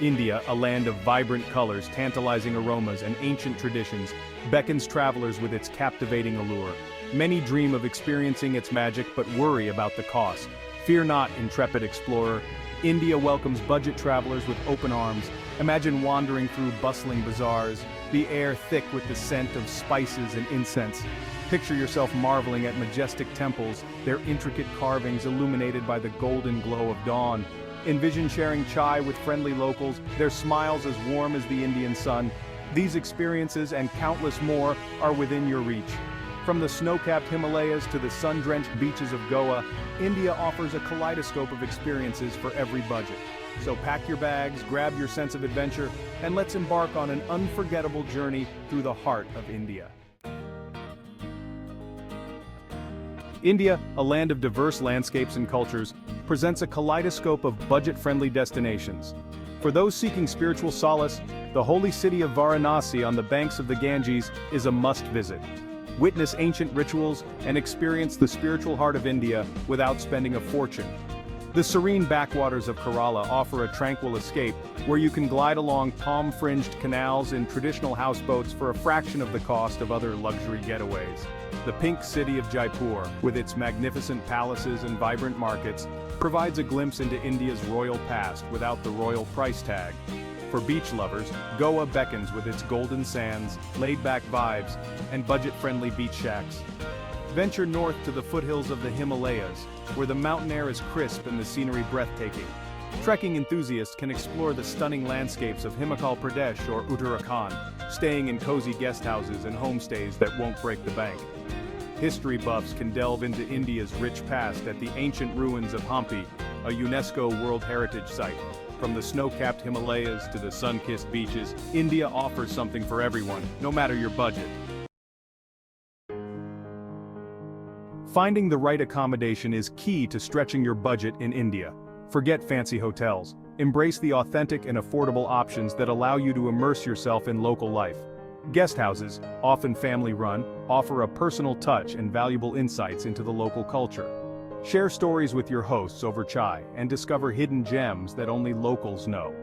India, a land of vibrant colors, tantalizing aromas, and ancient traditions, beckons travelers with its captivating allure. Many dream of experiencing its magic but worry about the cost. Fear not, intrepid explorer. India welcomes budget travelers with open arms. Imagine wandering through bustling bazaars, the air thick with the scent of spices and incense. Picture yourself marveling at majestic temples, their intricate carvings illuminated by the golden glow of dawn. Envision sharing chai with friendly locals, their smiles as warm as the Indian sun. These experiences and countless more are within your reach. From the snow-capped Himalayas to the sun-drenched beaches of Goa, India offers a kaleidoscope of experiences for every budget. So pack your bags, grab your sense of adventure, and let's embark on an unforgettable journey through the heart of India. India, a land of diverse landscapes and cultures, presents a kaleidoscope of budget-friendly destinations. For those seeking spiritual solace, the holy city of Varanasi on the banks of the Ganges is a must-visit. Witness ancient rituals and experience the spiritual heart of India without spending a fortune. The serene backwaters of Kerala offer a tranquil escape where you can glide along palm-fringed canals in traditional houseboats for a fraction of the cost of other luxury getaways. The pink city of Jaipur, with its magnificent palaces and vibrant markets, provides a glimpse into India's royal past without the royal price tag. For beach lovers, Goa beckons with its golden sands, laid-back vibes, and budget-friendly beach shacks. Venture north to the foothills of the Himalayas, where the mountain air is crisp and the scenery breathtaking. Trekking enthusiasts can explore the stunning landscapes of Himachal Pradesh or Uttarakhand, staying in cozy guest houses and homestays that won't break the bank. History buffs can delve into India's rich past at the ancient ruins of Hampi, a UNESCO World Heritage Site. From the snow-capped Himalayas to the sun-kissed beaches, India offers something for everyone, no matter your budget. Finding the right accommodation is key to stretching your budget in India. Forget fancy hotels. Embrace the authentic and affordable options that allow you to immerse yourself in local life. Guest houses, often family-run, offer a personal touch and valuable insights into the local culture. Share stories with your hosts over chai and discover hidden gems that only locals know.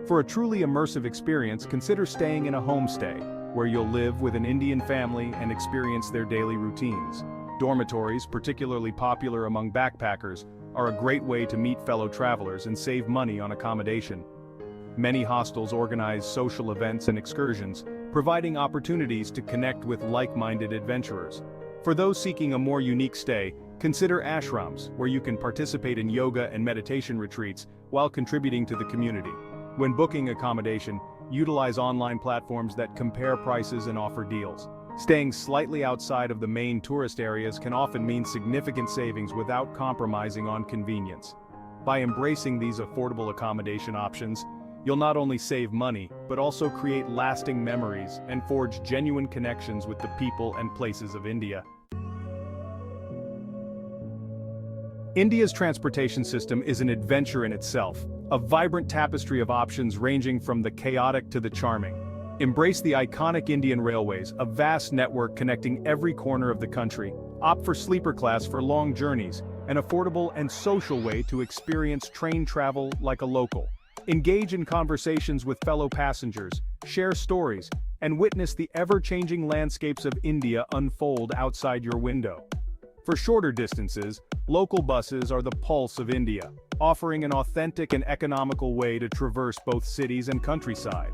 For a truly immersive experience, consider staying in a homestay, where you'll live with an Indian family and experience their daily routines. Dormitories, particularly popular among backpackers, are a great way to meet fellow travelers and save money on accommodation. Many hostels organize social events and excursions, providing opportunities to connect with like-minded adventurers. For those seeking a more unique stay, consider ashrams, where you can participate in yoga and meditation retreats while contributing to the community. When booking accommodation, utilize online platforms that compare prices and offer deals. Staying slightly outside of the main tourist areas can often mean significant savings without compromising on convenience. By embracing these affordable accommodation options, you'll not only save money, but also create lasting memories and forge genuine connections with the people and places of India. India's transportation system is an adventure in itself, a vibrant tapestry of options ranging from the chaotic to the charming. Embrace the iconic Indian Railways, a vast network connecting every corner of the country. Opt for sleeper class for long journeys, an affordable and social way to experience train travel like a local. Engage in conversations with fellow passengers, share stories, and witness the ever-changing landscapes of India unfold outside your window. For shorter distances, local buses are the pulse of India, offering an authentic and economical way to traverse both cities and countryside.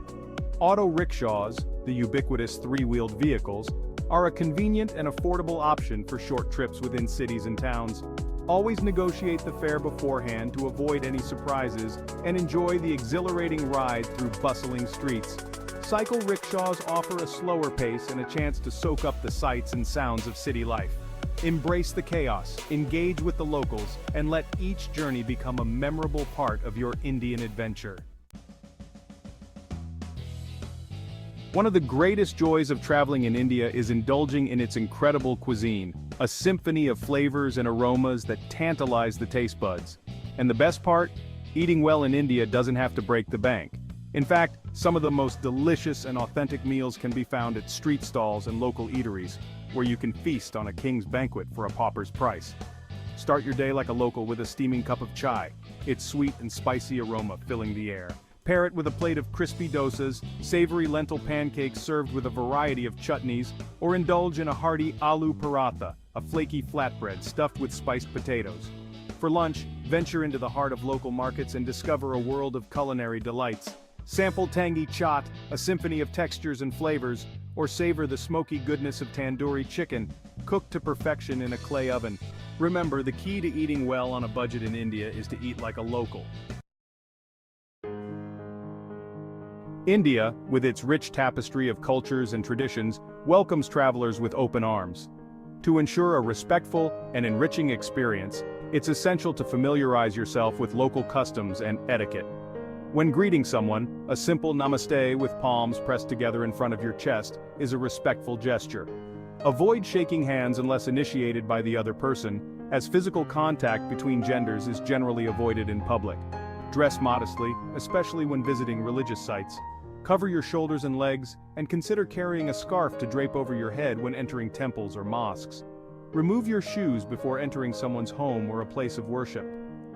Auto rickshaws, the ubiquitous three-wheeled vehicles, are a convenient and affordable option for short trips within cities and towns. Always negotiate the fare beforehand to avoid any surprises and enjoy the exhilarating ride through bustling streets. Cycle rickshaws offer a slower pace and a chance to soak up the sights and sounds of city life. Embrace the chaos, engage with the locals, and let each journey become a memorable part of your Indian adventure. One of the greatest joys of traveling in India is indulging in its incredible cuisine, a symphony of flavors and aromas that tantalize the taste buds. And the best part? Eating well in India doesn't have to break the bank. In fact, some of the most delicious and authentic meals can be found at street stalls and local eateries, where you can feast on a king's banquet for a pauper's price. Start your day like a local with a steaming cup of chai, its sweet and spicy aroma filling the air. Pair it with a plate of crispy dosas, savory lentil pancakes served with a variety of chutneys, or indulge in a hearty aloo paratha, a flaky flatbread stuffed with spiced potatoes. For lunch, venture into the heart of local markets and discover a world of culinary delights. Sample tangy chaat, a symphony of textures and flavors, or savor the smoky goodness of tandoori chicken, cooked to perfection in a clay oven. Remember, the key to eating well on a budget in India is to eat like a local. India, with its rich tapestry of cultures and traditions, welcomes travelers with open arms. To ensure a respectful and enriching experience, it's essential to familiarize yourself with local customs and etiquette. When greeting someone, a simple namaste with palms pressed together in front of your chest is a respectful gesture. Avoid shaking hands unless initiated by the other person, as physical contact between genders is generally avoided in public. Dress modestly, especially when visiting religious sites. Cover your shoulders and legs, and consider carrying a scarf to drape over your head when entering temples or mosques. Remove your shoes before entering someone's home or a place of worship.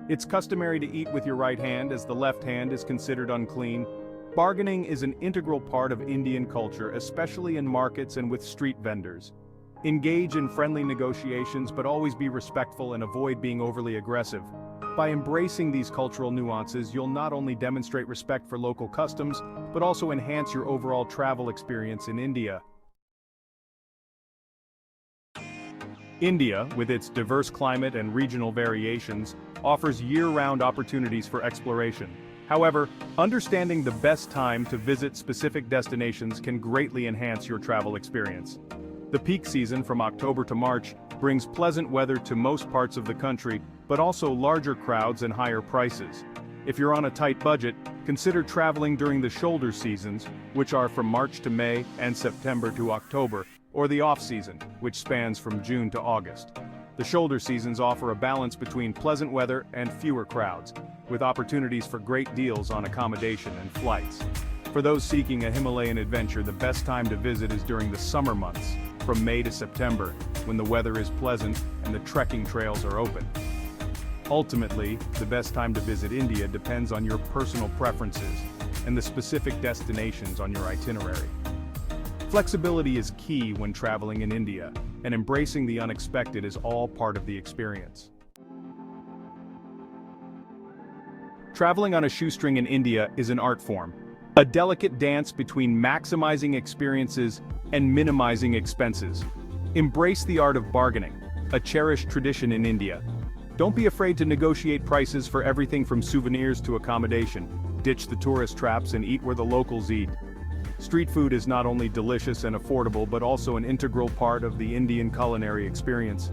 It's customary to eat with your right hand, as the left hand is considered unclean. Bargaining is an integral part of Indian culture, especially in markets and with street vendors. Engage in friendly negotiations, but always be respectful and avoid being overly aggressive. By embracing these cultural nuances, you'll not only demonstrate respect for local customs, but also enhance your overall travel experience in India. India, with its diverse climate and regional variations, offers year-round opportunities for exploration. However, understanding the best time to visit specific destinations can greatly enhance your travel experience. The peak season from October to March brings pleasant weather to most parts of the country, but also larger crowds and higher prices. If you're on a tight budget, consider traveling during the shoulder seasons, which are from March to May and September to October, or the off-season, which spans from June to August. The shoulder seasons offer a balance between pleasant weather and fewer crowds, with opportunities for great deals on accommodation and flights. For those seeking a Himalayan adventure, the best time to visit is during the summer months, from May to September, when the weather is pleasant and the trekking trails are open. Ultimately, the best time to visit India depends on your personal preferences and the specific destinations on your itinerary. Flexibility is key when traveling in India, and embracing the unexpected is all part of the experience. Traveling on a shoestring in India is an art form, a delicate dance between maximizing experiences and minimizing expenses. Embrace the art of bargaining, a cherished tradition in India. Don't be afraid to negotiate prices for everything from souvenirs to accommodation. Ditch the tourist traps and eat where the locals eat. Street food is not only delicious and affordable, but also an integral part of the Indian culinary experience.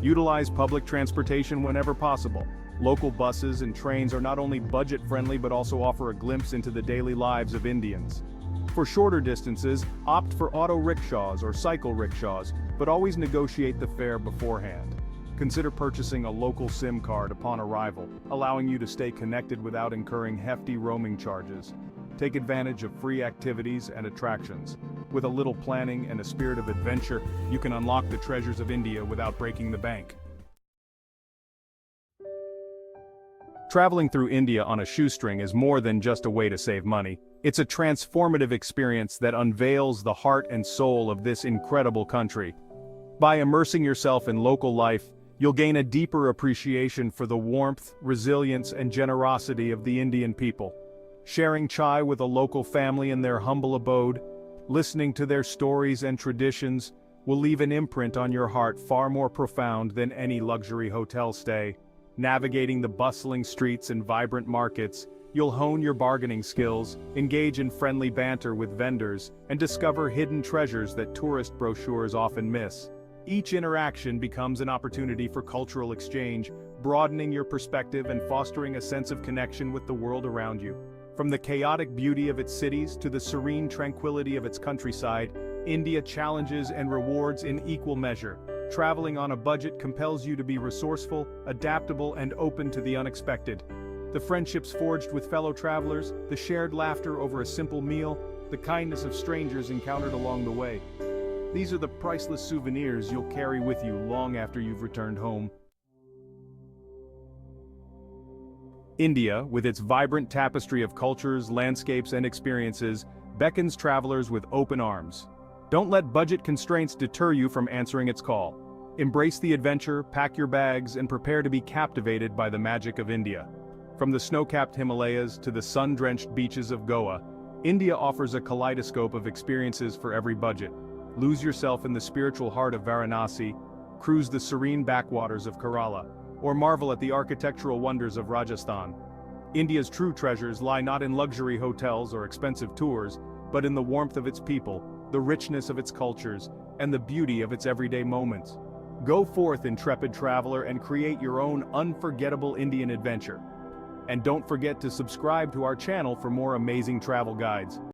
Utilize public transportation whenever possible. Local buses and trains are not only budget-friendly but also offer a glimpse into the daily lives of Indians. For shorter distances, opt for auto rickshaws or cycle rickshaws, but always negotiate the fare beforehand. Consider purchasing a local SIM card upon arrival, allowing you to stay connected without incurring hefty roaming charges. Take advantage of free activities and attractions. With a little planning and a spirit of adventure, you can unlock the treasures of India without breaking the bank. Traveling through India on a shoestring is more than just a way to save money. It's a transformative experience that unveils the heart and soul of this incredible country. By immersing yourself in local life, you'll gain a deeper appreciation for the warmth, resilience, and generosity of the Indian people. Sharing chai with a local family in their humble abode, listening to their stories and traditions, will leave an imprint on your heart far more profound than any luxury hotel stay. Navigating the bustling streets and vibrant markets, you'll hone your bargaining skills, engage in friendly banter with vendors, and discover hidden treasures that tourist brochures often miss. Each interaction becomes an opportunity for cultural exchange, broadening your perspective and fostering a sense of connection with the world around you. From the chaotic beauty of its cities to the serene tranquility of its countryside, India challenges and rewards in equal measure. Traveling on a budget compels you to be resourceful, adaptable, and open to the unexpected. The friendships forged with fellow travelers, the shared laughter over a simple meal, the kindness of strangers encountered along the way. These are the priceless souvenirs you'll carry with you long after you've returned home. India, with its vibrant tapestry of cultures, landscapes, and experiences, beckons travelers with open arms. Don't let budget constraints deter you from answering its call. Embrace the adventure, pack your bags, and prepare to be captivated by the magic of India. From the snow-capped Himalayas to the sun-drenched beaches of Goa, India offers a kaleidoscope of experiences for every budget. Lose yourself in the spiritual heart of Varanasi, cruise the serene backwaters of Kerala, or marvel at the architectural wonders of Rajasthan. India's true treasures lie not in luxury hotels or expensive tours, but in the warmth of its people, the richness of its cultures, and the beauty of its everyday moments. Go forth, intrepid traveler, and create your own unforgettable Indian adventure. And don't forget to subscribe to our channel for more amazing travel guides.